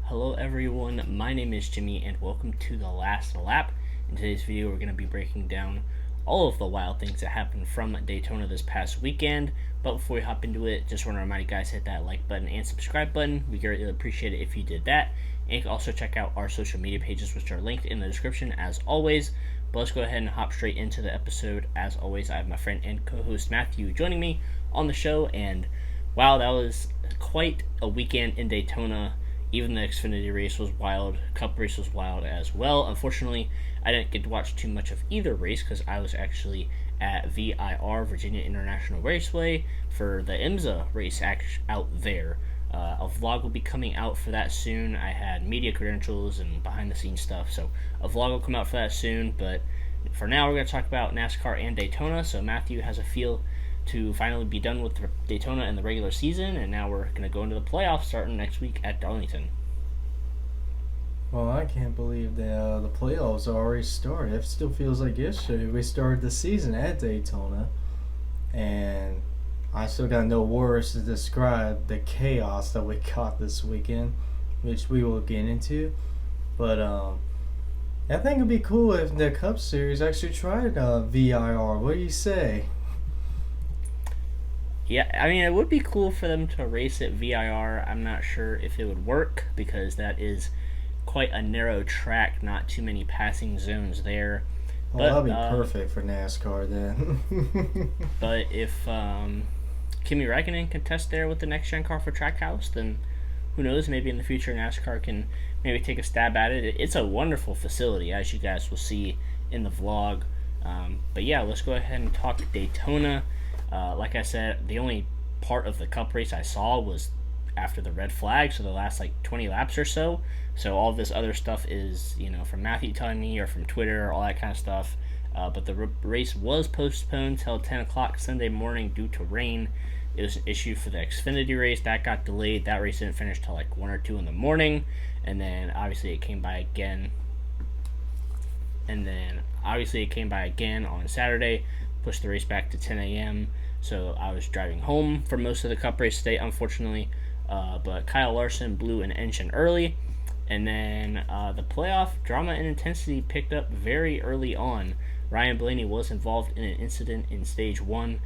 Hello everyone, my name is Jimmy and welcome to the last lap. In today's video we're going to be breaking down all of the wild things that happened from Daytona this past weekend. But before we hop into it, just want to remind you guys, hit that like button and subscribe button. We greatly appreciate it if you did that. And you can also check out our social media pages, which are linked in the description as always. But let's go ahead and hop straight into the episode. As always, I have my friend and co-host Matthew joining me on the show, and wow, that was quite a weekend in Daytona. Even the Xfinity race was wild. Cup race was wild as well. Unfortunately, I didn't get to watch too much of either race because I was actually at VIR, Virginia International Raceway, for the IMSA race out there. A vlog will be coming out for that soon. I had media credentials and behind the scenes stuff, so a vlog will come out for that soon. But for now, we're going to talk about NASCAR and Daytona. So Matthew has a feel to finally be done with Daytona in the regular season, and now we're going to go into the playoffs starting next week at Darlington. Well, I can't believe that the playoffs already started. It still feels like yesterday we started the season at Daytona, and I still got no words to describe the chaos that we got this weekend, which we will get into. But I think it'd be cool if the Cup Series actually tried VIR. What do you say? Yeah, I mean, it would be cool for them to race at VIR. I'm not sure if it would work because that is quite a narrow track, not too many passing zones there. Well, that'll be perfect for NASCAR then. But if Kimi Räikkönen can test there with the next gen car for Trackhouse, then who knows? Maybe in the future NASCAR can maybe take a stab at it. It's a wonderful facility, as you guys will see in the vlog. But yeah, let's go ahead and talk Daytona. Like I said, the only part of the Cup race I saw was after the red flag, so the last 20 laps or so. So all this other stuff is, from Matthew telling me or from Twitter, all that kind of stuff. But the race was postponed till 10 o'clock Sunday morning due to rain. It was an issue for the Xfinity race. That got delayed. That race didn't finish till 1 or 2 in the morning. And then obviously it came by again. On Saturday. Pushed the race back to 10 a.m. So I was driving home for most of the Cup race today, unfortunately. But Kyle Larson blew an engine early. And then the playoff drama and intensity picked up very early on. Ryan Blaney was involved in an incident in stage 1.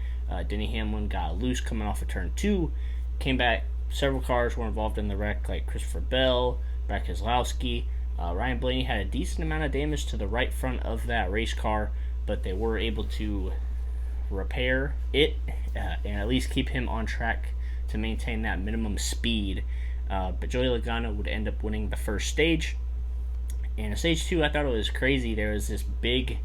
Denny Hamlin got loose coming off of turn 2. Came back. Several cars were involved in the wreck, like Christopher Bell, Brad Keselowski. Ryan Blaney had a decent amount of damage to the right front of that race car, but they were able to repair it and at least keep him on track to maintain that minimum speed. But Joey Logano would end up winning the first stage. And in stage 2, I thought it was crazy. There was this big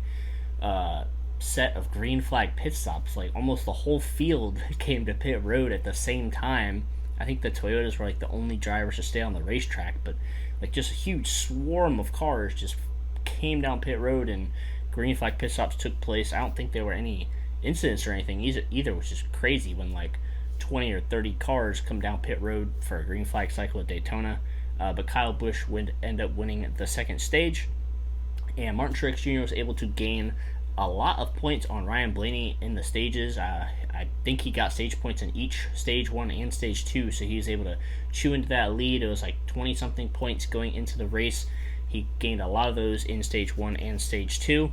set of green flag pit stops. Almost the whole field came to pit road at the same time. I think the Toyotas were the only drivers to stay on the racetrack, but just a huge swarm of cars just came down pit road and green flag pit stops took place. I don't think there were any incidents or anything either, which is crazy when 20 or 30 cars come down pit road for a green flag cycle at Daytona. But Kyle Busch would end up winning the second stage, and Martin Truex Jr. was able to gain a lot of points on Ryan Blaney in the stages. I think he got stage points in each stage 1 and stage 2, so he was able to chew into that lead. It was 20 something points going into the race. He gained a lot of those in stage 1 and stage 2.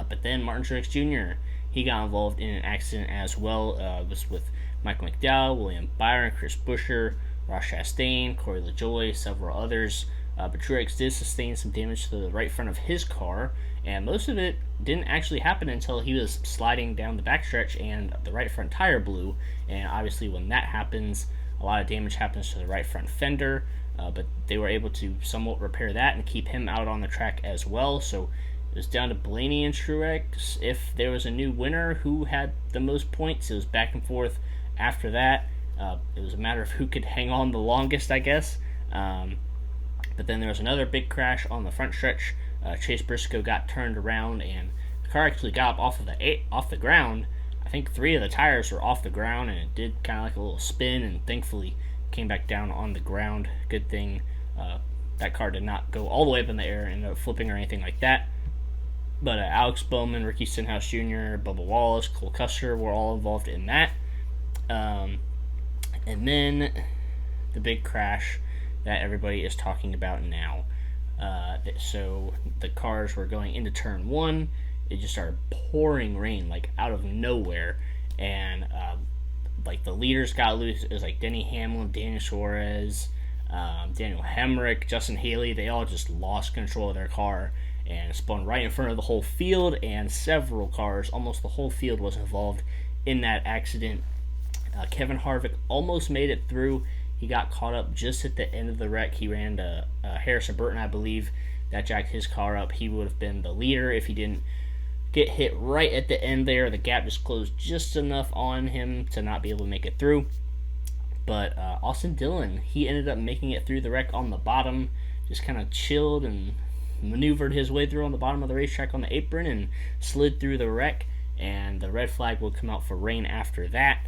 But then Martin Truex Jr., he got involved in an accident as well. It was with Michael McDowell, William Byron, Chris Buescher, Ross Chastain, Corey LaJoie, several others. But Truex did sustain some damage to the right front of his car, and most of it didn't actually happen until he was sliding down the backstretch and the right front tire blew. And obviously when that happens, a lot of damage happens to the right front fender, but they were able to somewhat repair that and keep him out on the track as well. So it was down to Blaney and Truex. If there was a new winner who had the most points, it was back and forth after that. It was a matter of who could hang on the longest, I guess. But then there was another big crash on the front stretch. Chase Briscoe got turned around, and the car actually got up off the ground. I think 3 of the tires were off the ground, and it did kind of a little spin, and thankfully came back down on the ground. Good thing that car did not go all the way up in the air and end up flipping or anything like that. But Alex Bowman, Ricky Stenhouse Jr., Bubba Wallace, Cole Custer were all involved in that. And then the big crash that everybody is talking about now. So the cars were going into turn one. It just started pouring rain like out of nowhere, and like the leaders got loose. It was like Denny Hamlin, Daniel Suarez, Daniel Hemrick, Justin Haley. They all just lost control of their car and spun right in front of the whole field, and several cars, almost the whole field, was involved in that accident. Kevin Harvick almost made it through. He got caught up just at the end of the wreck. He ran to Harrison Burton, I believe. That jacked his car up. He would have been the leader if he didn't get hit right at the end there. The gap just closed just enough on him to not be able to make it through. But Austin Dillon, he ended up making it through the wreck on the bottom. Just kind of chilled and maneuvered his way through on the bottom of the racetrack on the apron and slid through the wreck. And the red flag would come out for rain after that.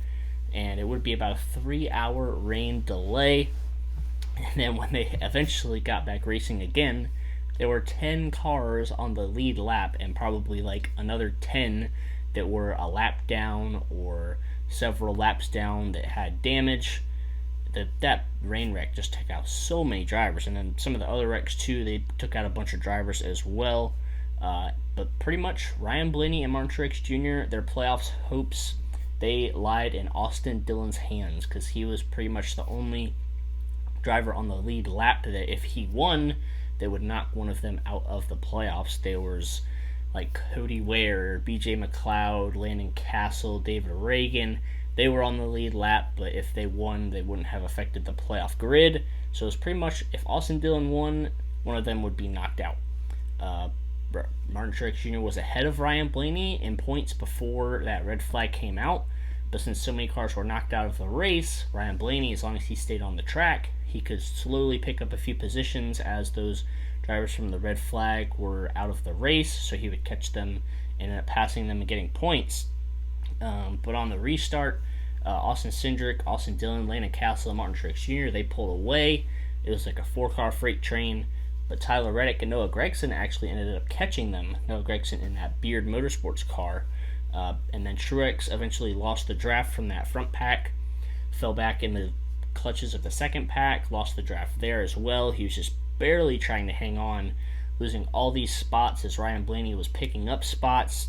And it would be about a 3-hour rain delay. And then when they eventually got back racing again, there were 10 cars on the lead lap and probably like another 10 that were a lap down or several laps down that had damage. That rain wreck just took out so many drivers, and then some of the other wrecks too, they took out a bunch of drivers as well. But pretty much Ryan Blaney and Martin Truex Jr., their playoffs hopes, they lied in Austin Dillon's hands, because he was pretty much the only driver on the lead lap that if he won, they would knock one of them out of the playoffs. There was like Cody Ware, BJ McLeod, Landon Castle, David Reagan. They were on the lead lap, but if they won, they wouldn't have affected the playoff grid. So it's pretty much, if Austin Dillon won, one of them would be knocked out. Martin Truex Jr. was ahead of Ryan Blaney in points before that red flag came out, but since so many cars were knocked out of the race, Ryan Blaney, as long as he stayed on the track, he could slowly pick up a few positions as those drivers from the red flag were out of the race, so he would catch them and end up passing them and getting points. But on the restart, Austin Cindric, Austin Dillon, Landon Castle, and Martin Truex Jr., they pulled away. It was like a 4-car freight train, but Tyler Reddick and Noah Gragson actually ended up catching them. Noah Gragson in that Beard Motorsports car. And then Truex eventually lost the draft from that front pack, fell back in the clutches of the second pack, lost the draft there as well. He was just barely trying to hang on, losing all these spots as Ryan Blaney was picking up spots.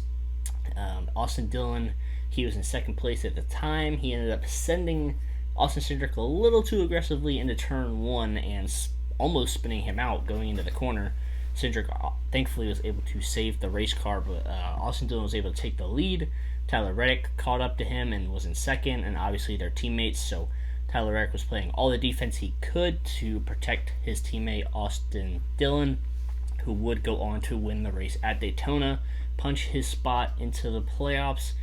Austin Dillon, he was in second place at the time. He ended up sending Austin Cindric a little too aggressively into turn one and almost spinning him out going into the corner. Cindric thankfully was able to save the race car, but Austin Dillon was able to take the lead. Tyler Reddick caught up to him and was in second, and obviously they're teammates, so Tyler Reddick was playing all the defense he could to protect his teammate Austin Dillon, who would go on to win the race at Daytona, punch his spot into the playoffs.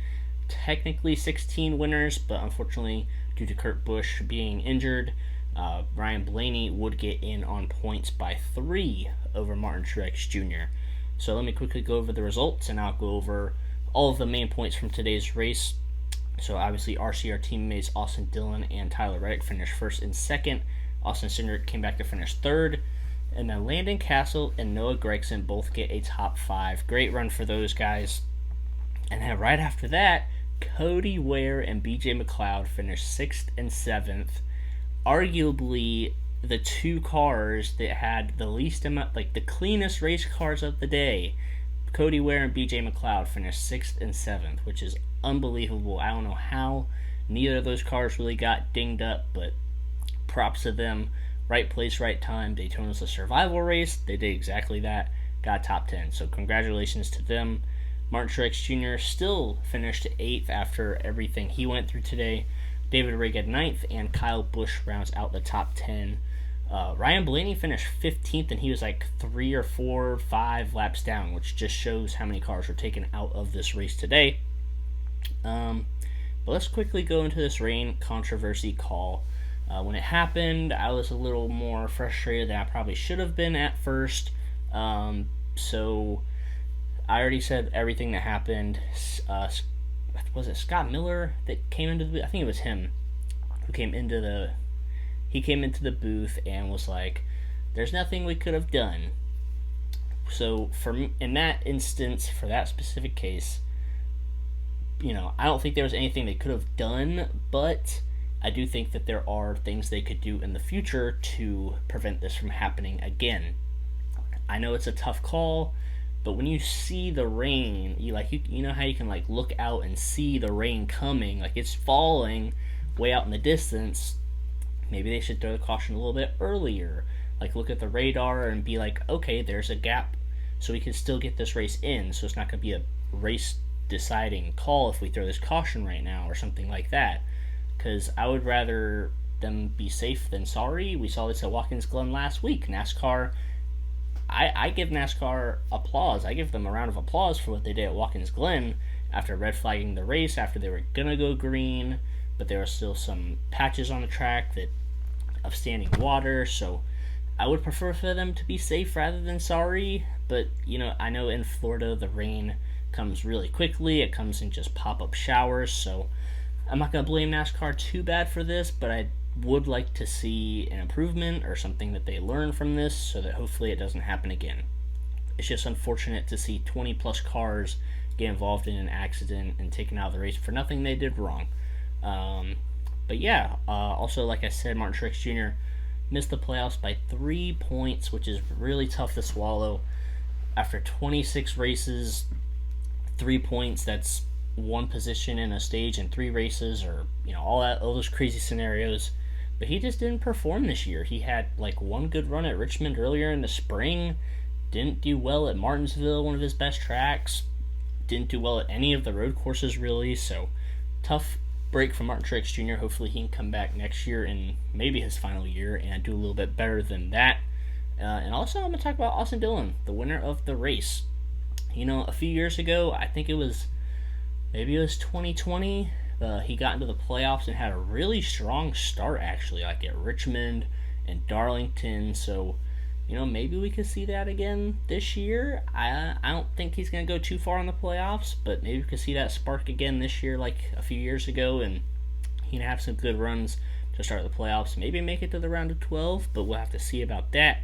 Technically 16 winners, but unfortunately due to Kurt Busch being injured, Ryan Blaney would get in on points by 3 over Martin Truex Jr. So let me quickly go over the results, and I'll go over all of the main points from today's race. So obviously RCR teammates Austin Dillon and Tyler Reddick finished first and second. Austin Cindric came back to finish third. And then Landon Castle and Noah Gragson both get a top 5. Great run for those guys. And then right after that, Cody Ware and BJ McLeod finished 6th and 7th. Arguably the two cars that had the least amount, like the cleanest race cars of the day. Cody Ware and BJ McLeod finished 6th and 7th, which is unbelievable. I don't know how neither of those cars really got dinged up, but props to them. Right place, right time. Daytona's a survival race. They did exactly that. Got top 10. So congratulations to them. Martin Truex Jr. still finished 8th after everything he went through today. David Reagan 9th, and Kyle Busch rounds out the top 10. Ryan Blaney finished 15th, and he was like 3 or 4 or 5 laps down, which just shows how many cars were taken out of this race today. But let's quickly go into this rain controversy call. When it happened, I was a little more frustrated than I probably should have been at first. So I already said everything that happened. Was it Scott Miller that came into the? I think it was him who came into the. He came into the booth and was like, "There's nothing we could have done." So in that instance, for that specific case, I don't think there was anything they could have done, but I do think that there are things they could do in the future to prevent this from happening again. I know it's a tough call, but when you see the rain, you know how you can like look out and see the rain coming, like it's falling way out in the distance. Maybe they should throw the caution a little bit earlier. Like look at the radar and be like, okay, there's a gap, so we can still get this race in. So it's not going to be a race deciding call if we throw this caution right now or something like that. Because I would rather them be safe than sorry. We saw this at Watkins Glen last week. NASCAR, I give NASCAR applause. I give them a round of applause for what they did at Watkins Glen after red flagging the race after they were gonna go green, but there were still some patches on the track that of standing water. So I would prefer for them to be safe rather than sorry. But I know in Florida the rain comes really quickly. It comes in just pop-up showers. So I'm not gonna blame NASCAR too bad for this, but I would like to see an improvement or something that they learn from this so that hopefully it doesn't happen again. It's just unfortunate to see 20 plus cars get involved in an accident and taken out of the race for nothing they did wrong. But yeah, also like I said, Martin Truex Jr. missed the playoffs by 3 points, which is really tough to swallow. After 26 races, 3 points, that's one position in a stage in 3 races, or all those crazy scenarios. But he just didn't perform this year. He had like one good run at Richmond earlier in the spring, didn't do well at Martinsville, one of his best tracks, didn't do well at any of the road courses really. So tough break for Martin Truex Jr. Hopefully he can come back next year and maybe his final year and do a little bit better than that. And also I'm going to talk about Austin Dillon, the winner of the race. A few years ago, I think it was 2020, he got into the playoffs and had a really strong start actually, like at Richmond and Darlington. So maybe we could see that again this year. I don't think he's going to go too far in the playoffs, but maybe we could see that spark again this year like a few years ago, and he can have some good runs to start the playoffs, maybe make it to the round of 12, but we'll have to see about that.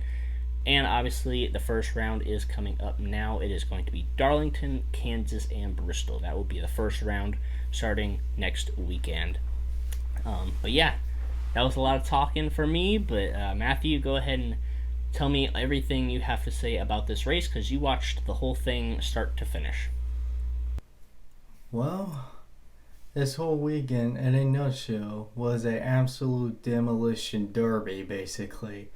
And obviously the first round is coming up now. It is going to be Darlington, Kansas, and Bristol. That will be the first round starting next weekend. But yeah, that was a lot of talking for me. But Matthew, go ahead and tell me everything you have to say about this race, because you watched the whole thing start to finish. Well, this whole weekend, in a nutshell, was an absolute demolition derby, basically.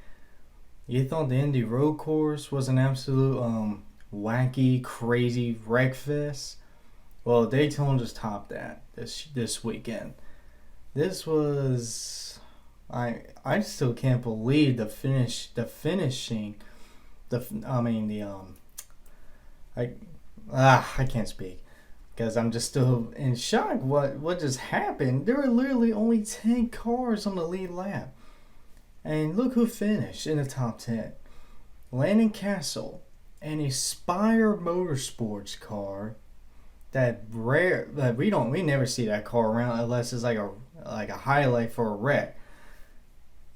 You thought the Indy Road Course was an absolute wacky, crazy wreck fest? Well, Daytona just topped that this weekend. This was, I still can't believe the finishing, I can't speak because I'm just still in shock. What just happened? There were literally only 10 cars on the lead lap. And look who finished in the top 10. Landon Castle, an Aspire Motorsports car. That we never see that car around unless it's like a highlight for a wreck.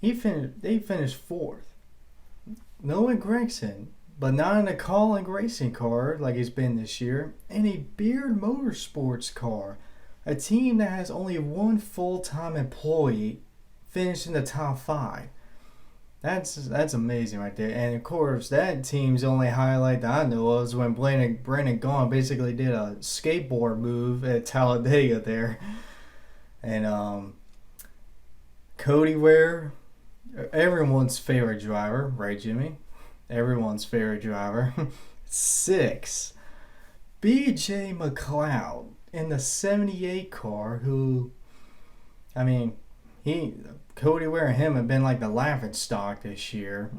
They finished 4th. Noah Gragson, but not in a Colin racing car like he's been this year, and a Beard Motorsports car, a team that has only one full-time employee, finished in the top 5. That's amazing right there. And of course, that team's only highlight that I know of is when Brandon Gaughan basically did a skateboard move at Talladega there. And Cody Ware, everyone's favorite driver, right, Jimmy? Everyone's favorite driver. 6. BJ McLeod in the 78 car, who, Cody Ware and him have been like the laughing stock this year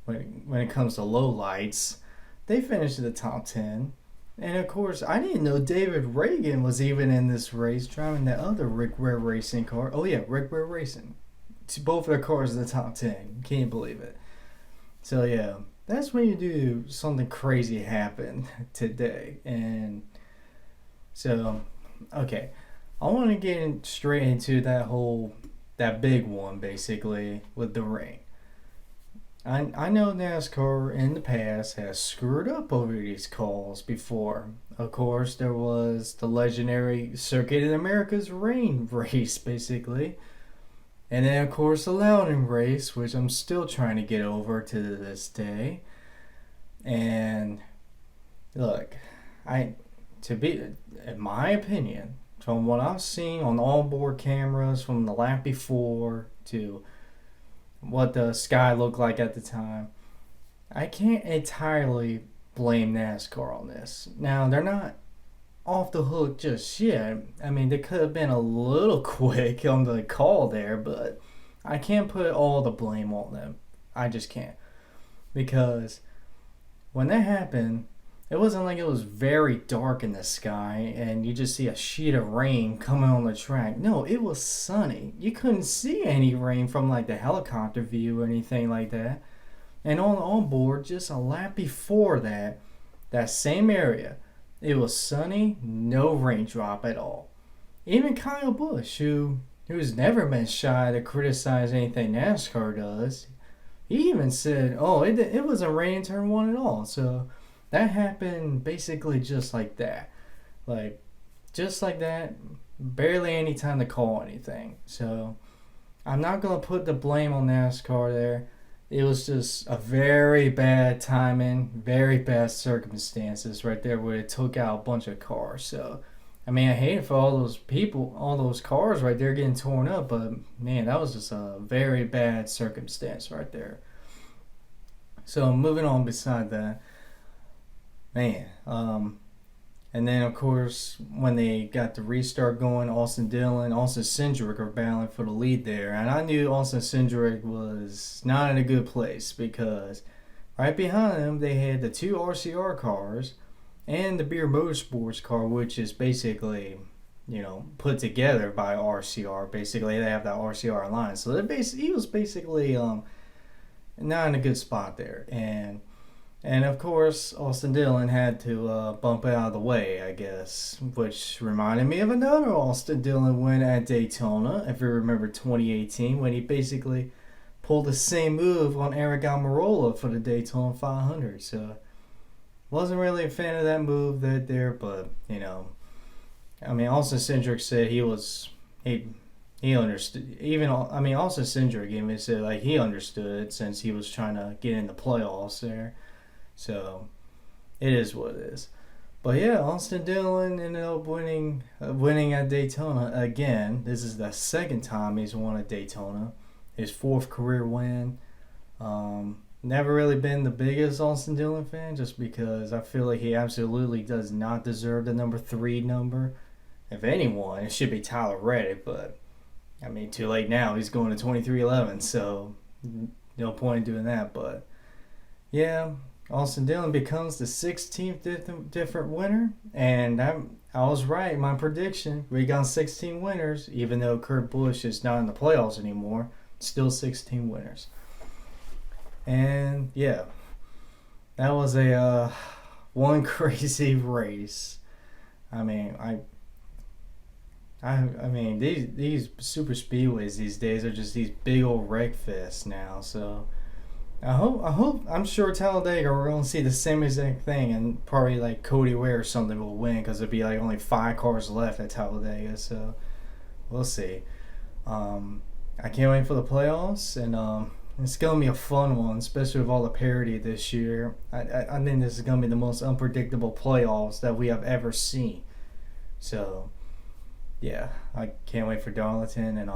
when it comes to low lights. They finished in the top 10. And of course, I didn't know David Reagan was even in this race, driving that other Rick Ware Racing car. Oh yeah, Rick Ware Racing. Both of their cars in the top 10. Can't believe it. So yeah, that's when you do something crazy happen today. And so, okay, I want to get straight into that big one, basically, with the rain. I know NASCAR in the past has screwed up over these calls before. Of course, there was the legendary Circuit in America's rain race, basically, And then, of course, the Loudon race, which I'm still trying to get over to this day. And look, I to be in my opinion, from what I've seen on onboard cameras from the lap before to what the sky looked like at the time, I can't entirely blame NASCAR on this. Now, they're not off the hook just yet. I mean, they could have been a little quick on the call there, but I can't put all the blame on them. I just can't. Because when that happened, it wasn't like it was very dark in the sky and you just see a sheet of rain coming on the track. No, it was sunny. You couldn't see any rain from like the helicopter view or anything like that. And on board, just a lap before that, that same area, it was sunny, no raindrop at all. Even Kyle Busch, who's never been shy to criticize anything NASCAR does, he even said, "Oh, it wasn't raining turn one at all." So that happened basically just like that, just like that. Barely any time to call anything. So I'm not gonna put the blame on NASCAR there. It was just a very bad timing, very bad circumstances right there where it took out a bunch of cars. So, I mean, I hate it for all those people, all those cars right there getting torn up, but man, that was just a very bad circumstance right there. So, moving on beside that, man, and then, of course, when they got the restart going, Dillon, Austin Cindric are battling for the lead there. And I knew Austin Cindric was not in a good place because right behind him, they had the two RCR cars and the Beer Motorsports car, which is basically, put together by RCR. Basically, they have that RCR line. So he was basically not in a good spot there. And of course, Austin Dillon had to bump out of the way, I guess, which reminded me of another Austin Dillon win at Daytona, if you remember 2018, when he basically pulled the same move on Eric Almirola for the Daytona 500. So, wasn't really a fan of that move there, but, I mean, Austin Cindric said he understood. Austin Cindric even said, like, he understood since he was trying to get in the playoffs there. So, it is what it is. But yeah, Austin Dillon ended up winning at Daytona again. This is the second time he's won at Daytona. His fourth career win. Never really been the biggest Austin Dillon fan just because I feel like he absolutely does not deserve the number 3 number. If anyone, it should be Tyler Reddick, but I mean, too late now. He's going to 2311, so no point in doing that. But yeah, Austin Dillon becomes the 16th different winner, and I was right in my prediction. We got 16 winners, even though Kurt Busch is not in the playoffs anymore. Still 16 winners. And yeah, that was a one crazy race. I mean, I mean these super speedways these days are just these big old wreck fests now. So I'm sure Talladega we're gonna see the same exact thing, and probably like Cody Ware or something will win because there'll be like only 5 cars left at Talladega. So we'll see. I can't wait for the playoffs, and it's gonna be a fun one, especially with all the parity this year. I think this is gonna be the most unpredictable playoffs that we have ever seen. So yeah, I can't wait for Darlington, and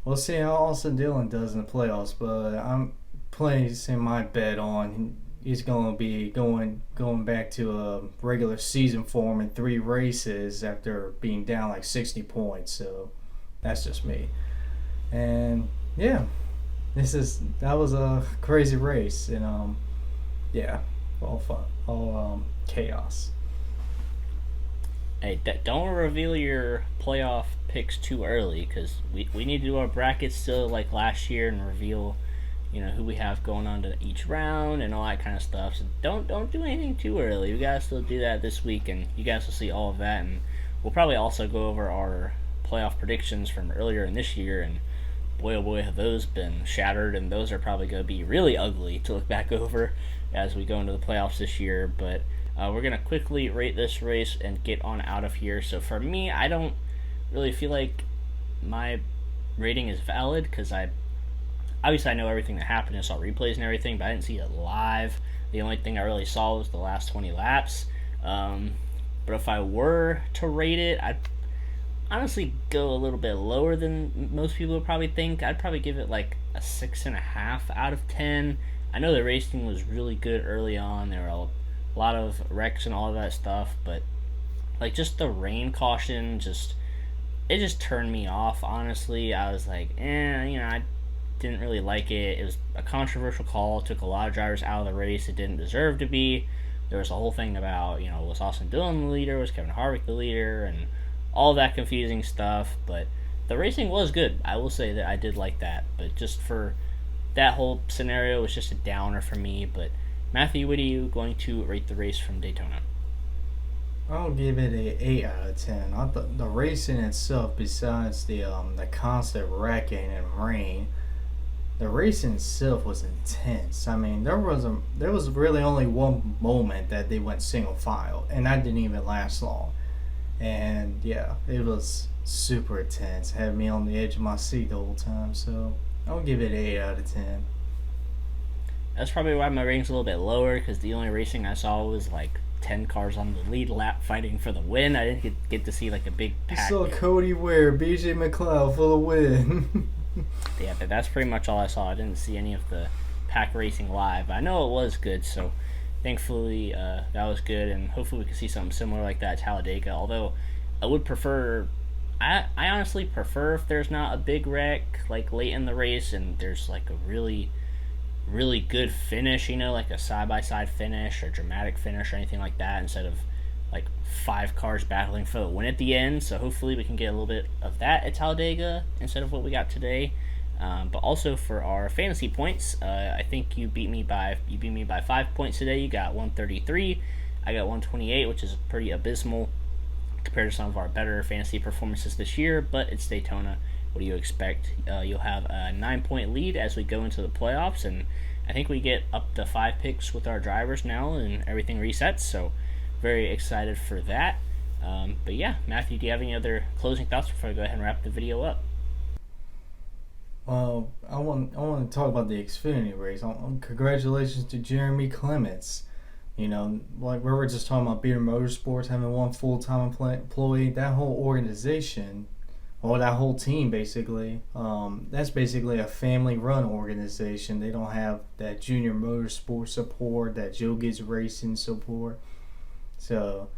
we'll see how Austin Dillon does in the playoffs. But I'm placing my bet on he's going to be going back to a regular season form in 3 races after being down like 60 points. So that's just me. And yeah, that was a crazy race, and yeah, all fun, all chaos. Hey, don't reveal your playoff picks too early because we need to do our brackets still like last year and reveal, who we have going on to each round and all that kind of stuff. So don't do anything too early. We gotta still do that this week, and you guys will see all of that. And we'll probably also go over our playoff predictions from earlier in this year. And boy, oh boy, have those been shattered, and those are probably going to be really ugly to look back over as we go into the playoffs this year. But we're going to quickly rate this race and get on out of here. So for me, I don't really feel like my rating is valid because obviously I know everything that happened. I saw replays and everything, but I didn't see it live. The only thing I really saw was the last 20 laps. But if I were to rate it, I'd honestly go a little bit lower than most people would probably think. I'd probably give it like a 6.5 out of 10. I know the racing was really good early on. There were a lot of wrecks and all of that stuff, but like just the rain caution, it just turned me off. Honestly, I was like, I didn't really like it. It was a controversial call. It took a lot of drivers out of the race. It didn't deserve to be. There was a whole thing about, was Austin Dillon the leader? Was Kevin Harvick the leader? And all that confusing stuff. But the racing was good. I will say that I did like that. But just for that whole scenario, it was just a downer for me. But Matthew, what are you going to rate the race from Daytona? I'll give it a 8 out of 10. I thought the racing itself, besides the constant wrecking and rain, the racing itself was intense. I mean, there was really only one moment that they went single file, and that didn't even last long. And yeah, it was super intense. Had me on the edge of my seat the whole time. So I'll give it an 8 out of 10. That's probably why my rating's a little bit lower, because the only racing I saw was like 10 cars on the lead lap fighting for the win. I didn't get to see like a big pack. You saw Cody Ware, BJ McLeod for the win. Yeah, but that's pretty much all I saw. I didn't see any of the pack racing live. I know it was good, so thankfully that was good, and hopefully we can see something similar like that at Talladega. Although I would prefer, I honestly prefer if there's not a big wreck like late in the race and there's like a really good finish, like a side-by-side finish or dramatic finish or anything like that, instead of like 5 cars battling for the win at the end. So hopefully we can get a little bit of that at Talladega instead of what we got today. But also for our fantasy points, I think you beat me by 5 points today. You got 133, I got 128, which is pretty abysmal compared to some of our better fantasy performances this year. But it's Daytona. What do you expect? You'll have a 9-point lead as we go into the playoffs, and I think we get up to 5 picks with our drivers now, and everything resets. So very excited for that. But yeah, Matthew, do you have any other closing thoughts before I go ahead and wrap the video up? Well, I want to talk about the Xfinity race. Congratulations to Jeremy Clements. Like we were just talking about Beater Motorsports having one full-time employee. That whole organization, or that whole team basically, that's basically a family-run organization. They don't have that Junior Motorsport support, that Joe Gibbs Racing support. So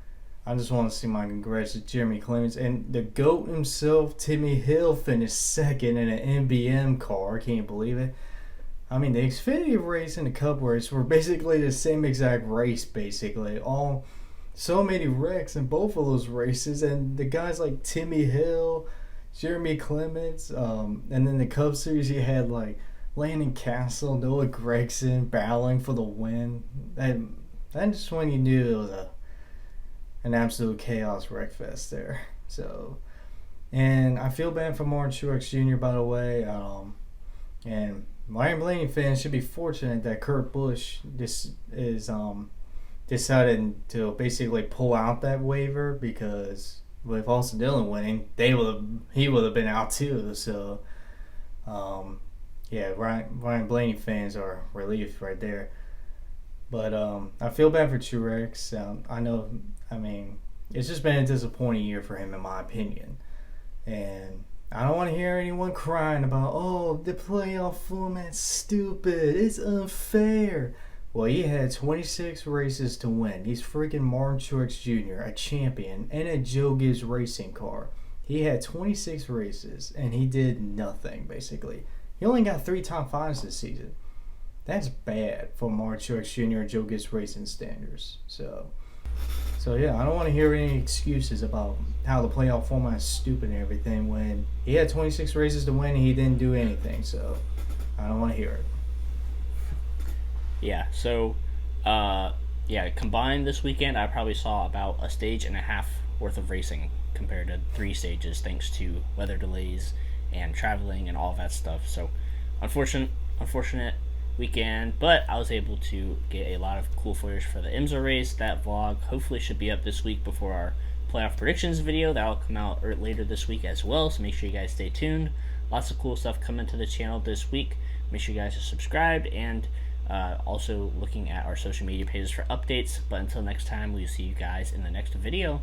I just want to see my congrats to Jeremy Clements. And the GOAT himself, Timmy Hill, finished second in an NBM car. I can't believe it. I mean, the Xfinity race and the Cup race were basically the same exact race, basically. So many wrecks in both of those races. And the guys like Timmy Hill, Jeremy Clements, and then the Cup Series, you had like Landon Castle, Noah Gragson battling for the win. And that's when you knew it was an absolute chaos wreckfest there. So, and I feel bad for Martin Truex Jr., by the way. And Ryan Blaney fans should be fortunate that Kurt Busch decided to basically pull out that waiver, because with Austin Dillon winning, he would have been out too. So, yeah, Ryan Blaney fans are relieved right there. But I feel bad for Truex. It's just been a disappointing year for him, in my opinion. And I don't want to hear anyone crying about, the playoff format's stupid, it's unfair. Well, he had 26 races to win. He's freaking Martin Truex Jr., a champion, and a Joe Gibbs Racing car. He had 26 races, and he did nothing, basically. He only got 3 top 5s this season. That's bad for Martin Truex Jr. and Joe Gibbs Racing standards. So yeah, I don't want to hear any excuses about how the playoff format is stupid and everything when he had 26 races to win and he didn't do anything. So I don't want to hear it. Yeah, so combined this weekend, I probably saw about a stage and a half worth of racing compared to 3 stages, thanks to weather delays and traveling and all that stuff. So unfortunate weekend, but I was able to get a lot of cool footage for the IMSA race. That vlog hopefully should be up this week before our playoff predictions video. That'll come out later this week as well, so make sure you guys stay tuned. lots of cool stuff coming to the channel this week. Make sure you guys are subscribed and also looking at our social media pages for updates. But until next time, we'll see you guys in the next video.